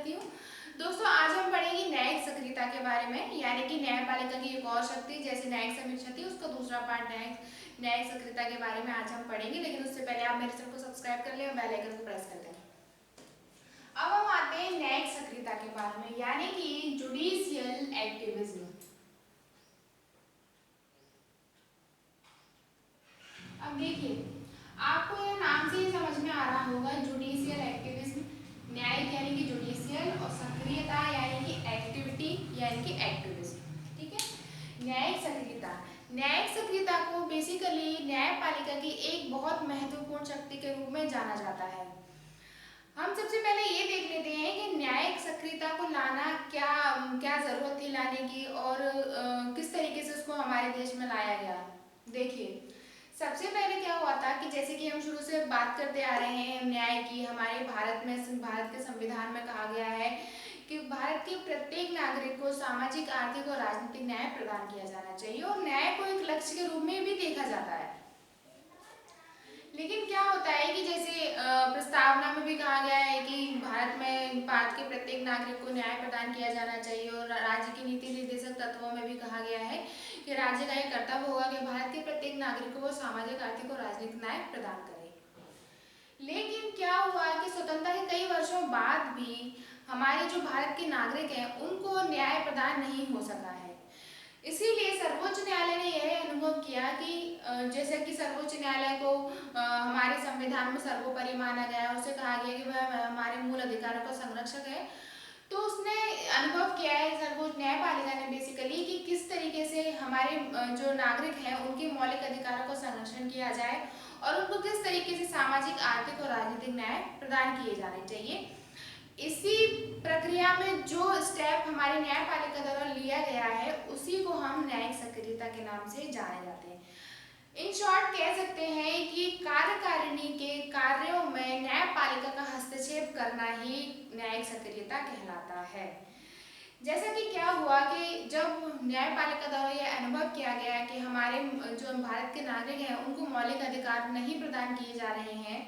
करती हूँ। दोस्तों, आज हम पढ़ेंगे न्यायिक सक्रियता के बारे में, यानी कि न्यायपालिका की एक और शक्ति जैसे न्यायिक समीक्षा थी, उसका दूसरा पार्ट न्यायिक सक्रियता के बारे में आज हम पढ़ेंगे। लेकिन उससे पहले आप मेरे चैनल को सब्सक्राइब कर लें और बेल आइकन को प्रेस कर दें। अब हम आते हैं न्यायिक सक्रियता के बारे में, यानी कि जुडिशियल एक्टिविज्म। अब देखिए, आपको यह नाम से ही समझ में आ रहा होगा, जुडिशियल एक्टिविज्म, न्यायिक यानी कि जुडिशियल और सक्रियता यानी कि एक्टिविटी यानी कि एक्टिविज्म। ठीक है। न्यायिक सक्रियता को बेसिकली न्यायपालिका की एक बहुत महत्वपूर्ण शक्ति के रूप में जाना जाता है। हम सबसे पहले ये देख लेते हैं कि न्यायिक सक्रियता को लाना क्या क्या जरूरत थी लाने की, और किस तरीके से उसको हमारे देश में लाया गया। देखिए, सबसे पहले क्या हुआ था कि जैसे कि हम शुरू से बात करते आ रहे हैं न्याय की, हमारे भारत के संविधान में कहा गया है कि भारत के प्रत्येक नागरिक को सामाजिक, आर्थिक और राजनीतिक न्याय प्रदान किया जाना चाहिए, और न्याय को एक लक्ष्य के रूप में भी देखा जाता है। लेकिन क्या होता है कि जैसे प्रस्तावना में भी कहा गया है कि भारत के प्रत्येक नागरिक को न्याय प्रदान किया जाना चाहिए, और राज्य की नीति निर्देशक तत्वों में भी कहा गया है कि राज्य का यह कर्तव्य होगा कि भारत के प्रत्येक नागरिक को वो सामाजिक, आर्थिक और राजनीतिक न्याय प्रदान करे। लेकिन क्या हुआ कि स्वतंत्रता के कई वर्षों बाद भी हमारे जो भारत के नागरिक हैं उनको न्याय प्रदान नहीं हो सका है। इसीलिए सर्वोच्च न्यायालय ने यह अनुभव किया कि जैसे कि सर्वोच्च न्यायालय को हमारे संविधान में सर्वोपरि माना गया, उसे कहा गया कि वह हमारे मूल अधिकारों का संरक्षक है। तो उसने अनुभव किया है, सर्वोच्च न्यायपालिका ने बेसिकली, कि किस तरीके से हमारे जो नागरिक हैं उनके मौलिक अधिकारों का संरक्षण किया जाए और उनको किस तरीके से सामाजिक, आर्थिक और राजनीतिक न्याय प्रदान किए जाने चाहिए। इसी प्रक्रिया में जो स्टेप हमारे न्यायपालिका द्वारा लिया गया है उसी को हम न्यायिक सक्रियता के नाम से जाने जाते हैं। इन शॉर्ट कह सकते हैं कि कार्यकारिणी के कार्यों में न्यायपालिका का हस्तक्षेप करना ही न्यायिक सक्रियता कहलाता है। जैसा कि क्या हुआ कि जब न्यायपालिका द्वारा यह अनुभव किया गया कि हमारे जो भारत के नागरिक हैं उनको मौलिक अधिकार नहीं प्रदान किए जा रहे हैं,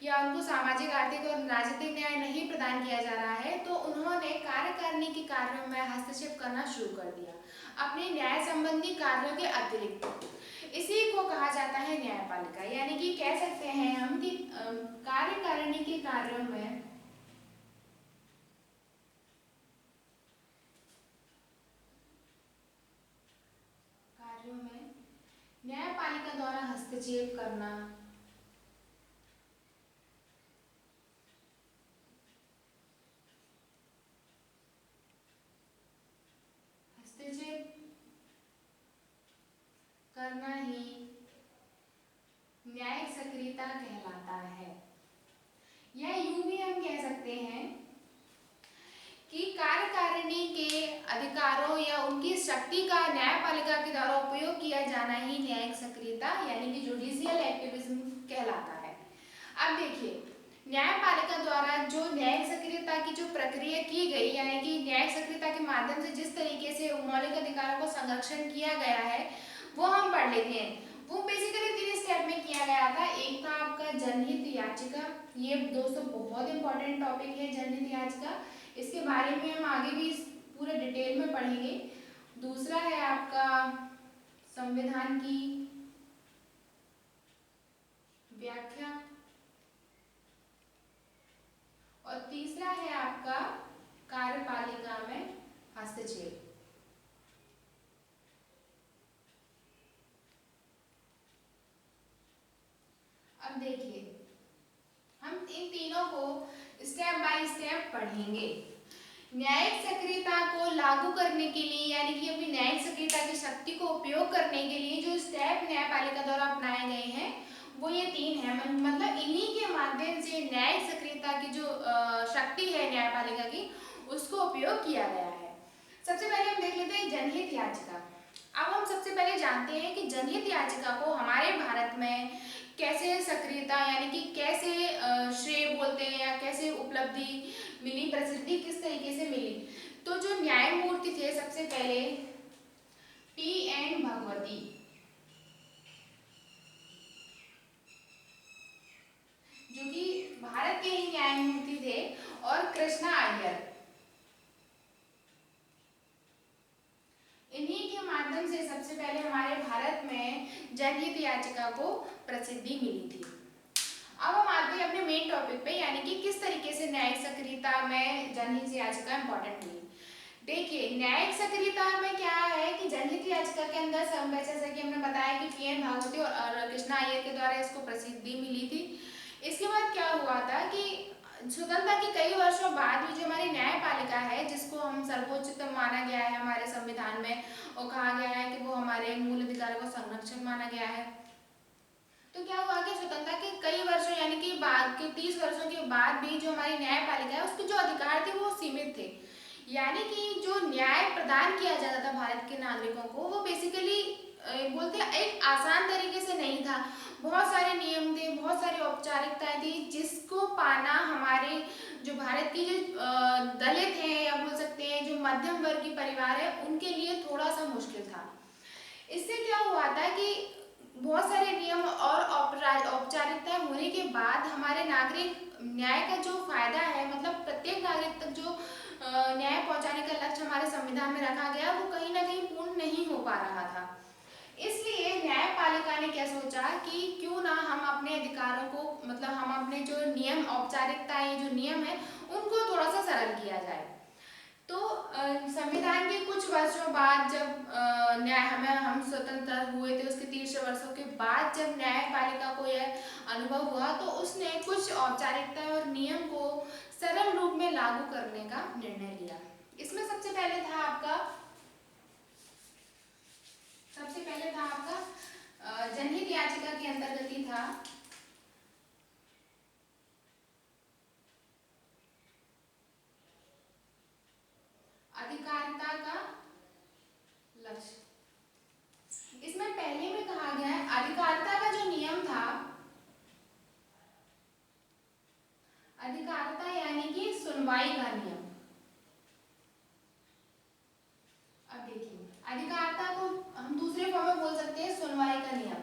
या उनको सामाजिक, आर्थिक और राजनीतिक न्याय नहीं प्रदान किया जा रहा है, तो उन्होंने कार्यकारिणी के कार्यों में हस्तक्षेप करना शुरू कर दिया, अपने न्याय संबंधी कार्यों के अतिरिक्त। इसी को कहा जाता है न्यायपालिका, यानी कि कह सकते हैं हम कि कार्यकारिणी के कार्यों में न्यायपालिका द्वारा हस्तक्षेप करना, ही न्यायिक सक्रियता कहलाता है। या यूं भी हम कह सकते हैं कि कार्यकारिणी के अधिकारों या उनकी शक्ति का न्यायपालिका के द्वारा उपयोग किया जाना ही न्यायिक सक्रियता यानी कि जुडिशियल एक्टिविज्म कहलाता है। अब देखिए, न्यायपालिका द्वारा जो न्यायिक सक्रियता की जो प्रक्रिया की गई, यानी कि न्यायिक सक्रियता के माध्यम से जिस तरीके से मौलिक अधिकारों को संरक्षण किया गया है वो हम पढ़ लेते हैं। वो बेसिकली 3 स्टेप में किया गया था। एक था आपका जनहित याचिका, ये दोस्तों बहुत इंपॉर्टेंट टॉपिक है जनहित याचिका, इसके बारे में हम आगे भी पूरे डिटेल में पढ़ेंगे। दूसरा है आपका संविधान की व्याख्या, और तीसरा है आपका कार्यपालिका में हस्तक्षेप। अब देखिए, हम इन तीनों को स्टेप बाय स्टेप पढ़ेंगे। न्यायिक सक्रियता को लागू करने के लिए, यानी कि अपनी न्यायिक सक्रियता की शक्ति को उपयोग करने के लिए जो स्टेप न्यायपालिका द्वारा अपनाए गए हैं वो ये 3 हैं। मतलब इन्हीं के माध्यम से न्यायिक सक्रियता की जो शक्ति है न्यायपालिका की, उसको उपयोग किया गया है। सबसे पहले हम देख लेते हैं जनहित याचिका। अब हम सबसे पहले जानते हैं कि जनहित याचिका को हमारे भारत में कैसे सक्रियता, यानी कि कैसे श्रेय बोलते हैं या कैसे उपलब्धि मिली, प्रसिद्धि किस तरीके से मिली। तो जो न्यायमूर्ति थे सबसे पहले P.N. भगवती, जो कि भारत के ही न्यायमूर्ति थे, और कृष्णा अय्यर। जनहित याचिका को प्रसिद्धि मिली थी। अब हम आते हैं अपने मेन टॉपिक पे, यानी कि किस तरीके से न्यायिक सक्रियता में जनहित याचिका इंपॉर्टेंट हुई। देखिए, न्यायिक सक्रियता में क्या है कि जनहित याचिका के अंदर जैसा कि हमने बताया कि पीएन भागवती और कृष्णा अय्यर के द्वारा इसको प्रसिद्धि मिली थी। इसके बाद क्या हुआ था कि स्वतंत्रता के कई वर्षों बाद भी जो हमारी न्यायपालिका है, जिसको हम सर्वोच्च माना गया है हमारे संविधान में, और कहा गया है कि वो हमारे मूल अधिकारों को संरक्षण माना गया है। तो क्या हुआ कि स्वतंत्रता के कई वर्षों यानी कि बाद के 30 वर्षों के बाद भी जो हमारी न्यायपालिका है उसके जो अधिकार थे वो सीमित थे। यानी कि जो न्याय प्रदान किया जाता था भारत के नागरिकों को, वो बेसिकली बोलते हैं एक आसान तरीके से नहीं था। बहुत सारे नियम थे, बहुत सारी औपचारिकताएं थी, जिसको पाना हमारे जो भारत की जो दलित हैं या बोल सकते हैं जो मध्यम वर्गीय परिवार है उनके लिए थोड़ा सा मुश्किल था। इससे क्या हुआ था कि बहुत सारे नियम और औपचारिकताएं होने के बाद हमारे नागरिक न्याय का जो फायदा है, मतलब प्रत्येक नागरिक तक जो न्याय पहुंचाने का लक्ष्य हमारे संविधान में रखा गया, वो कहीं ना कहीं पूर्ण नहीं हो पा रहा था। इसलिए न्यायपालिका ने क्या सोचा कि क्यों ना हम अपने अधिकारों को, मतलब हम अपने जो नियम औपचारिकताएं जो नियम है उनको थोड़ा सा सरल किया जाए। तो संविधान के कुछ वर्षों बाद जब हम स्वतंत्र हुए थे, उसके 30 वर्षों के बाद जब न्यायपालिका को यह अनुभव हुआ, तो उसने कुछ औपचारिकता और नियम को सरल रूप में लागू करने का निर्णय लिया। इसमें सबसे पहले था आपका जनहित याचिका के अंतर्गत ही था अधिकारिता का लक्ष्य। इसमें पहले में कहा गया है अधिकारिता का जो नियम था, अधिकारिता यानी कि सुनवाई का नियम। अब देखिए, अधिकारिता को हम दूसरे फॉर्म में बोल सकते हैं सुनवाई का नियम।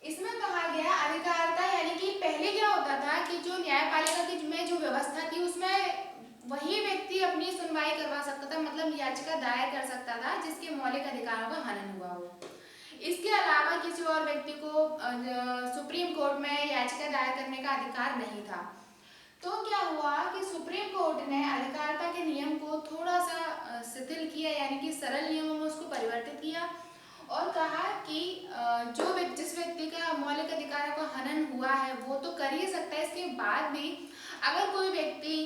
इसमें कहा गया अधिकारिता यानी कि पहले क्या होता था कि जो न्यायपालिका की में जो व्यवस्था थी उसमें वही व्यक्ति अपनी सुनवाई करवा सकता था, मतलब याचिका दायर कर सकता था जिसके मौलिक अधिकारों का हनन हुआ हो। इसके अलावा किसी और व्यक्ति को सुप्रीम कोर्ट में याचिका दायर करने का अधिकार नहीं था। तो क्या हुआ कि सुप्रीम कोर्ट ने अधिकारिता के नियम को थोड़ा सा शिथिल किया, यानी कि सरल नियमों में उसको परिवर्तित किया और कहा कि जिस व्यक्ति का मौलिक अधिकारों का हनन हुआ है वो तो कर ही सकता है। इसके बाद भी अगर कोई व्यक्ति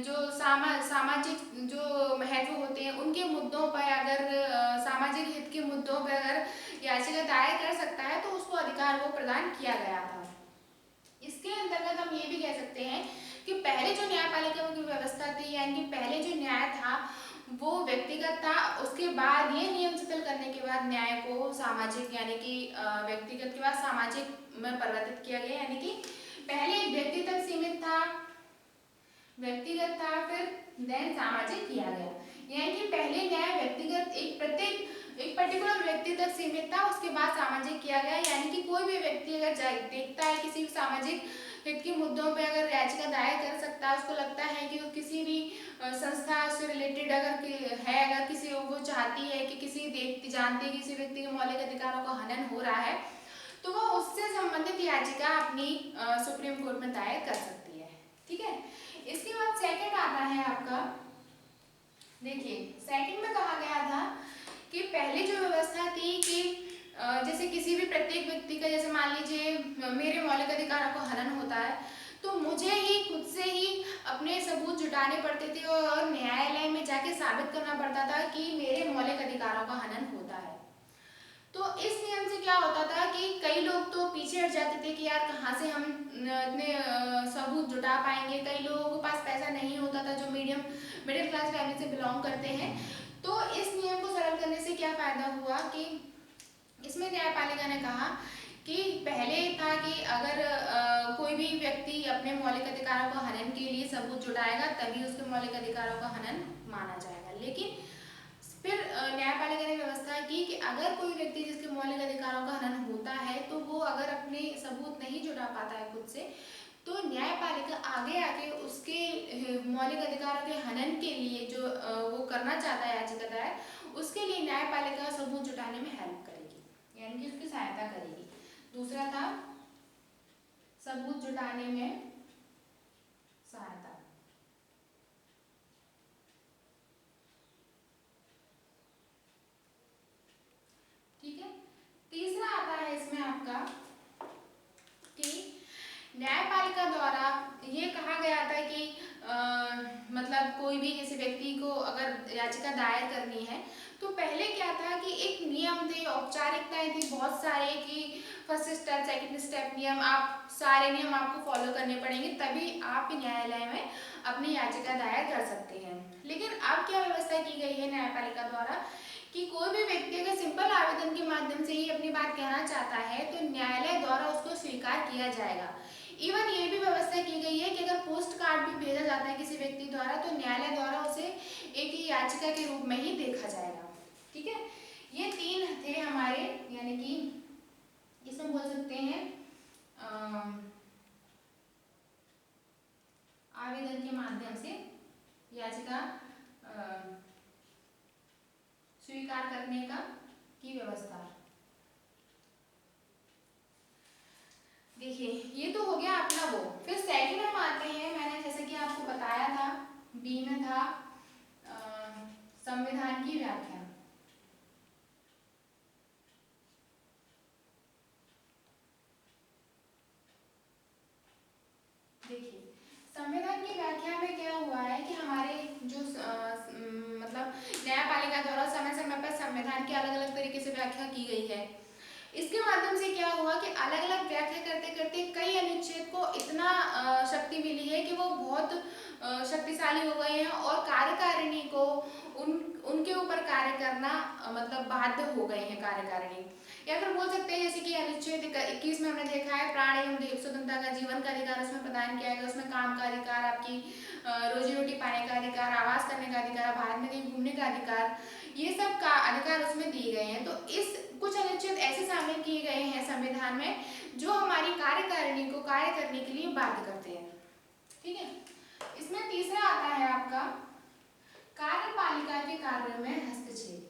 जो सामाजिक जो महत्व होते हैं उनके मुद्दों पर, अगर सामाजिक हित के मुद्दों पर अगर याचिका दायर कर सकता है, तो उसको अधिकार वो प्रदान किया गया था। इसके अंतर्गत हम ये भी कह सकते हैं कि पहले जो न्यायपालिका की व्यवस्था थी, यानी कि पहले जो न्याय था वो व्यक्तिगत था। उसके बाद ये नियम शिथिल करने के बाद न्याय को सामाजिक यानी कि व्यक्तिगत के बाद सामाजिक में परिवर्तित किया गया, यानी कि पहले एक व्यक्ति तक सीमित था, व्यक्तिगत था, फिर देन सामाजिक किया गया। यानी कि पहले न्याय व्यक्तिगत एक पर्टिकुलर व्यक्ति तक सीमित था, उसके बाद सामाजिक किया गया। यानी कि कोई भी व्यक्ति अगर देखता है किसी सामाजिक हित के मुद्दों पे अगर याचिका दायर कर सकता है, उसको लगता है कि वो किसी भी संस्था से रिलेटेड अगर किसी वो चाहती है कि जानती है किसी व्यक्ति के मौलिक अधिकारों का हनन हो रहा है, तो वो उससे संबंधित याचिका अपनी सुप्रीम कोर्ट में दायर कर सकती है। ठीक है। इसके बाद सेकंड आता है आपका, देखिए सेकंड में कहा गया था कि पहले जो व्यवस्था थी कि जैसे किसी भी प्रत्येक व्यक्ति का, जैसे मान लीजिए मेरे मौलिक अधिकारों का हनन होता है, तो मुझे ही खुद से ही अपने सबूत जुटाने पड़ते थे और न्यायालय में जाके साबित करना पड़ता था कि मेरे मौलिक अधिकारों का हनन होता है। तो इस नियम से क्या होता था कि कई लोग तो पीछे हट जाते थे कि यार कहाँ से हम इतने सबूत जुटा पाएंगे। कई लोगों के पास पैसा नहीं होता था जो मिडिल क्लास फैमिली से बिलोंग करते हैं। तो इस नियम को सरल करने से क्या फायदा हुआ कि इसमें न्यायपालिका ने कहा कि पहले था कि अगर कोई भी व्यक्ति अपने मौलिक अधिकारों का हनन के लिए सबूत जुटाएगा तभी उसके मौलिक अधिकारों का हनन माना जाएगा। लेकिन फिर न्यायपालिका ने व्यवस्था की कि अगर कोई व्यक्ति जिसके मौलिक अधिकारों का हनन होता है, तो वो अगर अपने सबूत नहीं जुटा पाता है खुद से, तो न्यायपालिका आगे आके उसके मौलिक अधिकारों के हनन के लिए जो वो करना चाहता है याचिका दायर, उसके लिए न्यायपालिका सबूत जुटाने में हेल्प करेगी, यानी कि उसकी सहायता सहायता करेगी। दूसरा था सबूत जुटाने में सहायता। ठीक है। तीसरा आता है इसमें आपका कि न्यायपालिका द्वारा ये कहा गया था कि मतलब कोई भी किसी व्यक्ति को अगर याचिका दायर करनी है तो पहले क्या था कि एक नियम थे, औपचारिकताएं थी बहुत सारे कि फर्स्ट स्टेप सेकंड स्टेप नियम, आप सारे नियम आपको फॉलो करने पड़ेंगे तभी आप न्यायालय में अपनी याचिका दायर कर सकते हैं। लेकिन अब क्या व्यवस्था की गई है न्यायपालिका द्वारा कि कोई भी व्यक्ति अगर सिंपल आवेदन के माध्यम से ही अपनी बात कहना चाहता है तो न्यायालय द्वारा उसको स्वीकार किया जाएगा। इवन ये भी व्यवस्था की गई है कि अगर पोस्ट कार्ड भी भेजा जाता है किसी व्यक्ति द्वारा तो न्यायालय द्वारा उसे एक ही याचिका के रूप में ही देखा जाएगा। ठीक है। ये तीन थे हमारे, यानी कि इसमें बोल सकते हैं आवेदन के माध्यम से याचिका स्वीकार करने का की व्यवस्था। देखिए ये तो हो गया अपना वो। फिर सेकंड हम आते हैं, मैंने जैसे कि आपको बताया था बी में था संविधान की व्याख्या। देखिए संविधान की व्याख्या में क्या हुआ है कि हमारे जो मतलब न्यायपालिका द्वारा समय समय पर संविधान की अलग अलग तरीके से व्याख्या की गई है। इसके माध्यम से क्या हुआ कि अलग अलग व्याख्या करते करते कई अनुच्छेद को इतना शक्ति मिली है कि वो बहुत शक्तिशाली हो गए हैं और कार्यकारिणी को उनके ऊपर कार्य करना मतलब बाध्य हो गए हैं कार्यकारिणी। या फिर बोल सकते हैं जैसे कि अनुच्छेद 21 में हमने देखा है प्राण एवं देव स्वतंत्रता का जीवन का अधिकार उसमें प्रदान किया गया। उसमें काम का अधिकार, आपकी रोजी रोटी पाने का अधिकार, आवास करने का अधिकार, भारत में कहीं घूमने का अधिकार, ये सब का अधिकार उसमें दिए गए हैं। तो इस कुछ अनुच्छेद ऐसे शामिल किए गए हैं संविधान में जो हमारी कार्यकारिणी को कार्य करने के लिए बाध्य करते हैं। ठीक है। इसमें तीसरा आता है आपका कार्यपालिका के कार्यों में हस्तक्षेप।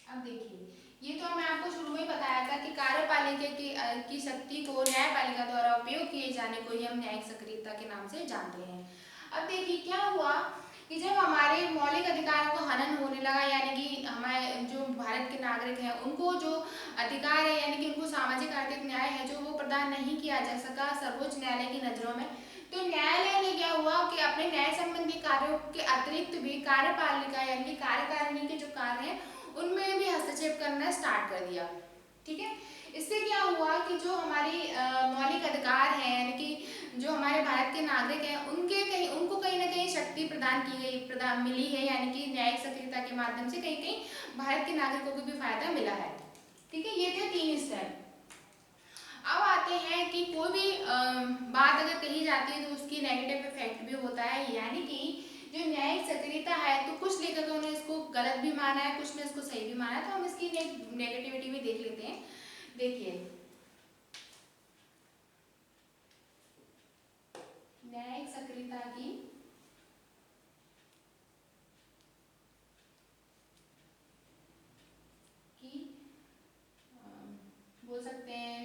अब देखिए ये तो मैं आपको शुरू में ही बताया था कि कार्यपालिका की शक्ति को न्यायपालिका द्वारा उपयोग किए जाने को ही हम न्यायिक सक्रियता के नाम से जानते हैं। अब देखिए क्या हुआ कि जब हमारे मौलिक अधिकारों का हनन होने लगा, यानी कि हमारे जो भारत के नागरिक हैं उनको जो अधिकार है यानी कि उनको सामाजिक आर्थिक न्याय है जो वो प्रदान नहीं किया जा सका सर्वोच्च न्यायालय की नजरों में, तो न्यायालय ने क्या हुआ कि अपने न्याय संबंधी कार्यों के अतिरिक्त भी कार्यपालिका यानी कि कार्यकारिणी के जो कार्य हैं उनमें भी हस्तक्षेप करना स्टार्ट कर दिया। ठीक है। इससे क्या हुआ कि जो हमारी मौलिक अधिकार है यानी कि जो हमारे भारत के नागरिक हैं उनको कहीं ना कहीं शक्ति प्रदान मिली है, यानी कि न्यायिक सक्रियता के माध्यम से कहीं कहीं भारत के नागरिकों को भी फायदा मिला है। ठीक है। ये थे 3 स्टेप। अब आते हैं कि कोई भी बात अगर कही जाती है तो उसकी नेगेटिव इफेक्ट भी होता है, यानी कि जो न्यायिक सक्रियता है तो कुछ लेखकों ने इसको गलत भी माना है, कुछ ने इसको सही भी माना है, तो हम इसकी नेगेटिविटी भी देख लेते हैं। देखिए न्यायिक सक्रियता की बोल सकते हैं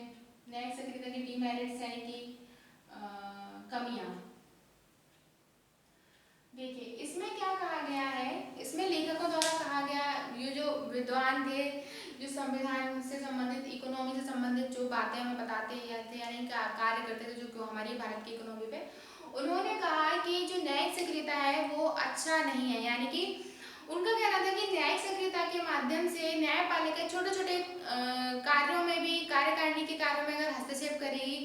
न्यायिक सक्रियता की डीमेरिट्स यानी कि कमियां। देखिए इसमें क्या कहा गया है, इसमें लेखकों द्वारा कहा गया, ये जो विद्वान थे जो संविधान से संबंधित इकोनॉमी से संबंधित जो बातें हमें बताते थे यानी कार्य करते थे जो हमारी भारत की इकोनॉमी पे, उन्होंने कहा कि जो न्यायिक सक्रियता है वो अच्छा नहीं है। यानी कि उनका कहना था कि न्यायिक सक्रियता के माध्यम से न्यायपालिका छोटे छोटे कार्यों में भी कार्यकारिणी के कार्यों में अगर हस्तक्षेप करेगी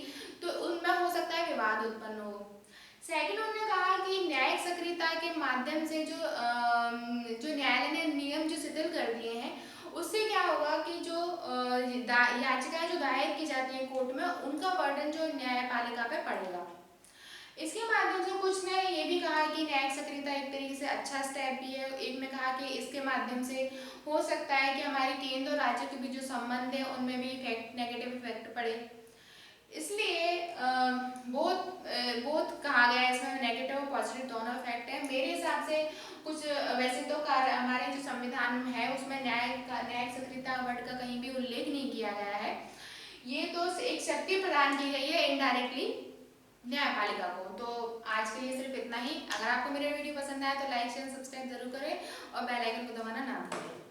तो उनमें हो सकता है विवाद उत्पन्न हो। सेकंड उन्होंने कहा कि न्यायिक सक्रियता के माध्यम से जो न्यायालय ने नियम जो शिथिल कर दिए हैं उससे क्या होगा कि जो याचिकाएं जो दायर की जाती हैं कोर्ट में उनका बर्डन जो न्यायपालिका पे पड़ेगा। इसके माध्यम से कुछ ने ये भी कहा कि न्यायिक सक्रियता एक तरीके से अच्छा स्टेप भी है। एक ने कहा कि इसके माध्यम से हो सकता है कि हमारे केंद्र और राज्य के बीच जो संबंध है उनमें भी नेगेटिव इफेक्ट पड़े। इसलिए बहुत बोथ कहा गया है, इसमें नेगेटिव और पॉजिटिव दोनों इफेक्ट है। मेरे हिसाब से कुछ वैसे तो कार्य हमारे जो संविधान में है उसमें न्यायिक सक्रियता वर्ड का कहीं भी उल्लेख नहीं किया गया है। ये तो एक शक्ति प्रदान की गई है इनडायरेक्टली न्यायपालिका को। तो आज के लिए सिर्फ इतना ही। अगर आपको मेरा वीडियो पसंद आया तो लाइक शेयर सब्सक्राइब जरूर करें और बेल आइकन को दबाना ना भूलें।